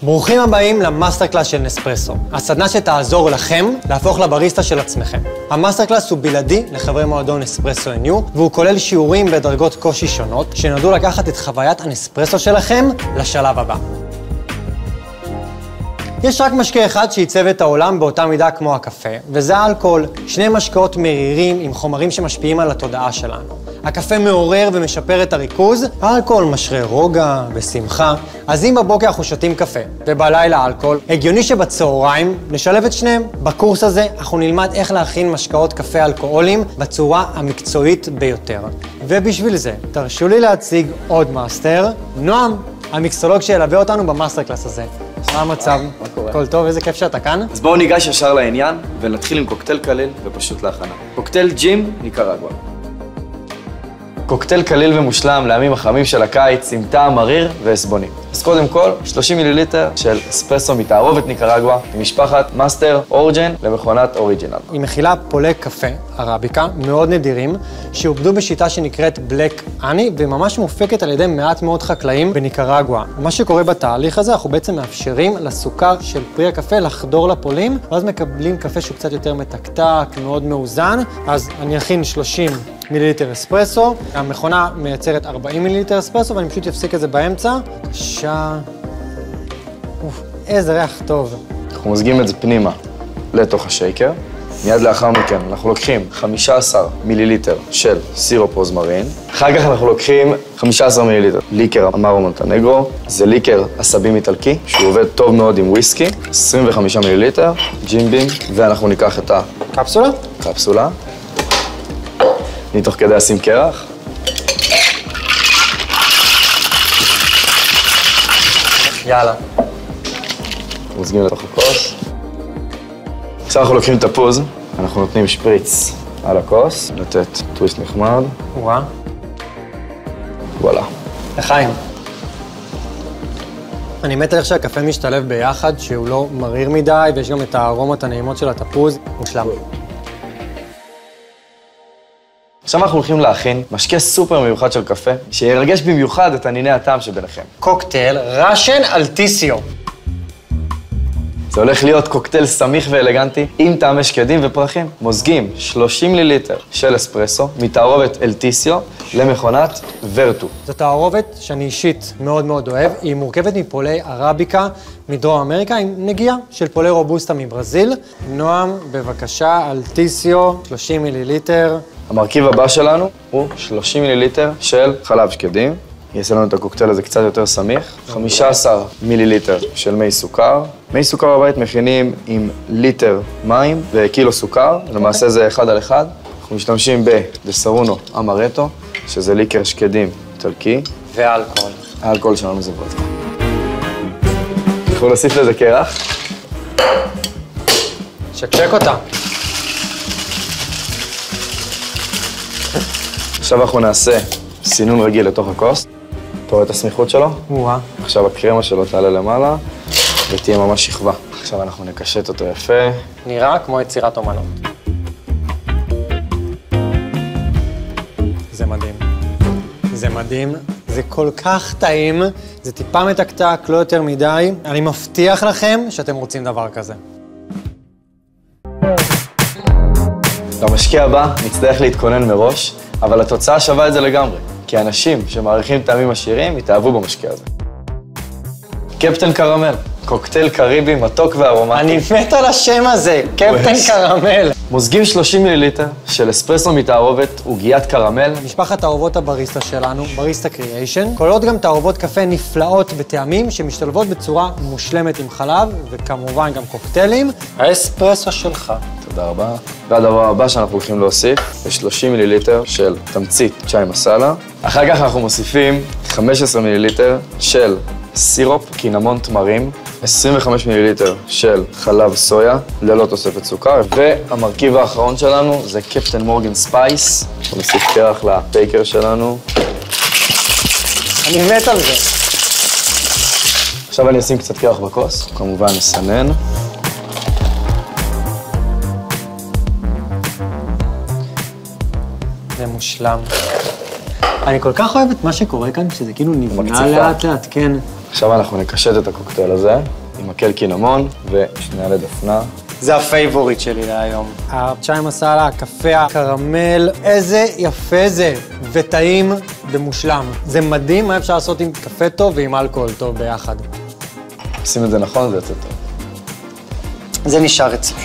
ברוכים הבאים למאסטר קלאס של נספרסו, הסדנה שתעזור לכם להפוך לבריסטה של עצמכם. המאסטר קלאס הוא בלעדי לחברי מועדון נספרסו NU, והוא כולל שיעורים בדרגות קושי שונות, שנועדו לקחת את חוויית הנספרסו שלכם לשלב הבא. יש רק משקה אחד שייצב את העולם באותה מידה כמו הקפה, וזה האלכוהול, שני משקאות מרירים עם חומרים שמשפיעים על התודעה שלנו. הקפה מעורר ומשפר את הריכוז, האלכוהול משרה רוגע ושמחה, אז אם בבוקר אנחנו שותים קפה ובלילה אלכוהול, הגיוני שבצהריים נשלב את שניהם. בקורס הזה אנחנו נלמד איך להכין משקאות קפה אלכוהולים בצורה המקצועית ביותר. ובשביל זה, תרשו לי להציג עוד מאסטר, נועם, המיקסולוג שילווה אותנו במאסטר קלאס הזה. מה המצב? מה קורה? הכל טוב, איזה כיף שאתה כאן. אז בואו ניגש ישר לעניין ונתחיל עם קוקטייל קליל ופשוט להכנה. קוקטייל ג'ים ניקרגואה. קוקטייל קליל ומושלם לימים החמים של הקיץ עם טעם מריר ועסבוני. אז קודם כל, 30 מיליליטר של אספרסו מתערובת ניקרגואה ממשפחת מאסטר אורג'ן למכונת אוריג'ינל. היא מכילה פולי קפה, ערביקה, מאוד נדירים, שעובדו בשיטה שנקראת בלק אני, וממש מופקת על ידי מעט מאוד חקלאים בניקרגואה. מה שקורה בתהליך הזה, אנחנו בעצם מאפשרים לסוכר של פרי הקפה לחדור לפולים, ואז מקבלים קפה שהוא קצת יותר מתקתק, מאוד מאוזן. אז אני אכין 30 מיליליטר אספרסו, המכונה מייצרת 40 מיליליטר אספרסו, ואני פשוט אפסיק את זה באמצע. איזה ריח טוב. אנחנו מוזגים את זה פנימה לתוך השייקר. מיד לאחר מכן אנחנו לוקחים 15 מיליליטר של סירופ רוזמרין. אחר כך אנחנו לוקחים 15 מיליליטר ליקר אמרו מונטנגרו. זה ליקר עשבים איטלקי, שהוא עובד טוב מאוד עם וויסקי. 25 מיליליטר, ג'ימבים, ואנחנו ניקח את הקפסולה. אני תוך כדי אשים קרח. יאללה. מוזגים לתוך הכוס. עכשיו אנחנו לוקחים תפוז, אנחנו נותנים שפריץ על הכוס, לתת טוויסט נחמד. וואלה. לחיים. אני מת על איך שהקפה משתלב ביחד, שהוא לא מריר מדי, ויש גם את הארומות הנעימות של התפוז. מושלם. עכשיו אנחנו הולכים להכין משקה סופר מיוחד של קפה, שירגש במיוחד את ענייני הטעם שביניכם. קוקטייל ראשן אלטיסיו. זה הולך להיות קוקטייל סמיך ואלגנטי עם טעמי שקדים ופרחים. מוזגים 30 מיליליטר של אספרסו מתערובת אלטיסיו למכונת ורטו. זו תערובת שאני אישית מאוד מאוד אוהב. היא מורכבת מפולי ערביקה מדרום אמריקה עם נגיעה של פולי רובוסטה מברזיל. נועם, בבקשה, אלטיסיו, 30 מיליליטר. המרכיב הבא שלנו הוא 30 מיליליטר של חלב שקדים. יעשה לנו את הקוקטייל הזה קצת יותר סמיך. 15 מיליליטר של מי סוכר. מי סוכר בבית מכינים עם ליטר מים וקילו סוכר. למעשה זה 1 על 1. אנחנו משתמשים בדסרונו אמרטו, שזה ליקר שקדים איטלקי. ואלכוהול. האלכוהול שלנו זה וודקה. אנחנו נוסיף לזה קרח. שקשק אותה. עכשיו אנחנו נעשה סינון רגיל לתוך הכוס. אתה רואה את הסמיכות שלו? עכשיו הקרמה שלו תעלה למעלה ותהיה ממש שכבה. עכשיו אנחנו נקשט אותו יפה. נראה כמו יצירת אומנות. זה מדהים. זה מדהים. זה כל כך טעים. זה טיפה מתקתק, לא יותר מדי. אני מבטיח לכם שאתם רוצים דבר כזה. למשקה הבא נצטרך להתכונן מראש, אבל התוצאה שווה את זה לגמרי. כי אנשים שמעריכים טעמים עשירים יתאהבו במשקה הזה. קפטן קרמל, קוקטייל קריבי מתוק וארומטי. אני מת על השם הזה, קפטן קרמל. מוזגים 30 מיליליטר של אספרסו מתערובת עוגיית קרמל. משפחת תערובות הבריסטה שלנו, בריסטה קריאיישן, כוללות גם תערובות קפה נפלאות בטעמים שמשתלבות בצורה מושלמת עם חלב, וכמובן גם קוקטיילים. האספרסו שלך. תודה רבה. והדבר הבא שאנחנו הולכים להוסיף זה 30 מיליליטר של תמצית צ'אי מסאלה. אחר כך אנחנו מוסיפים 15 מיליליטר של סירופ קינמון תמרים, 25 מיליליטר של חלב סויה, ללא תוספת סוכר, והמרכיב האחרון שלנו זה קפטן מורגן ספייס. אנחנו נוסיף קרח לפייקר שלנו. אני מת על זה. עכשיו אני אשים קצת קרח בכוס, כמובן נסנן. זה מושלם. אני כל כך אוהב את מה שקורה כאן, שזה כאילו נבנה לאט לאט, כן. עכשיו אנחנו נקשט את הקוקטייל הזה עם מקל קינמון ושנייה לדפנה. זה הפייבוריט שלי להיום. הצ'אי מסאלה, הקפה, הקרמל, איזה יפה זה, וטעים ומושלם. זה מדהים מה אפשר לעשות עם קפה טוב ועם אלכוהול טוב ביחד. עושים את זה נכון, זה יוצא טוב. זה נשאר אצלי.